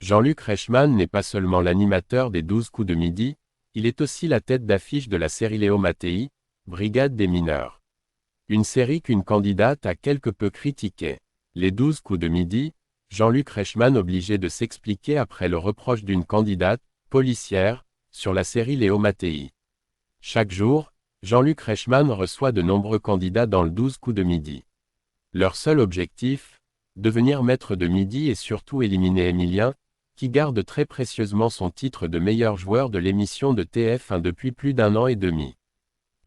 Jean-Luc Reichmann n'est pas seulement l'animateur des 12 coups de midi, il est aussi la tête d'affiche de la série Léo Mattei, Brigade des mineurs. Une série qu'une candidate a quelque peu critiquée. Les 12 coups de midi, Jean-Luc Reichmann obligé de s'expliquer après le reproche d'une candidate, policière, sur la série Léo Mattei. Chaque jour, Jean-Luc Reichmann reçoit de nombreux candidats dans le 12 coups de midi. Leur seul objectif, devenir maître de midi et surtout éliminer Emilien, qui garde très précieusement son titre de meilleur joueur de l'émission de TF1 depuis plus d'un an et demi.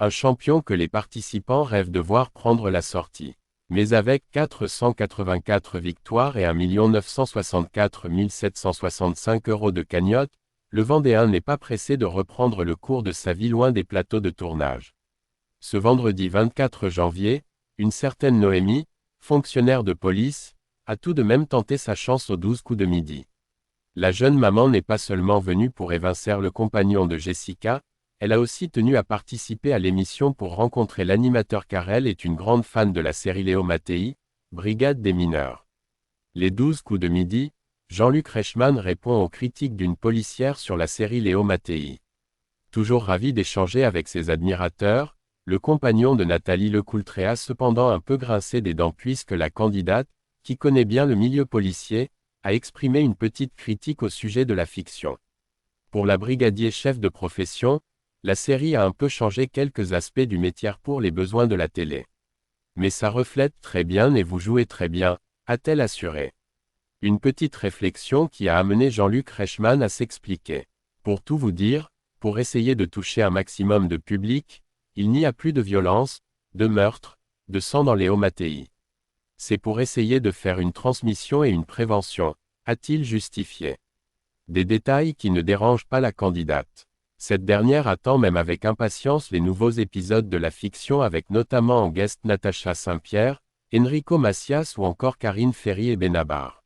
Un champion que les participants rêvent de voir prendre la sortie. Mais avec 484 victoires et 1 964 765 € de cagnotte, le Vendéen n'est pas pressé de reprendre le cours de sa vie loin des plateaux de tournage. Ce vendredi 24 janvier, une certaine Noémie, fonctionnaire de police, a tout de même tenté sa chance aux 12 coups de midi. La jeune maman n'est pas seulement venue pour évincer le compagnon de Jessica, elle a aussi tenu à participer à l'émission pour rencontrer l'animateur car elle est une grande fan de la série Léo Mattei, Brigade des mineurs. Les 12 coups de midi, Jean-Luc Reichmann répond aux critiques d'une policière sur la série Léo Mattei. Toujours ravi d'échanger avec ses admirateurs, le compagnon de Nathalie Lecoultré a cependant un peu grincé des dents puisque la candidate, qui connaît bien le milieu policier, a exprimé une petite critique au sujet de la fiction. Pour la brigadier chef de profession, la série a un peu changé quelques aspects du métier pour les besoins de la télé. Mais ça reflète très bien et vous jouez très bien, a-t-elle assuré. Une petite réflexion qui a amené Jean-Luc Reichmann à s'expliquer. Pour tout vous dire, pour essayer de toucher un maximum de public, il n'y a plus de violence, de meurtre, de sang dans Léo Mattei. C'est pour essayer de faire une transmission et une prévention, a-t-il justifié. Des détails qui ne dérangent pas la candidate. Cette dernière attend même avec impatience les nouveaux épisodes de la fiction avec notamment en guest Natacha Saint-Pierre, Enrico Macias ou encore Karine Ferry et Benabar.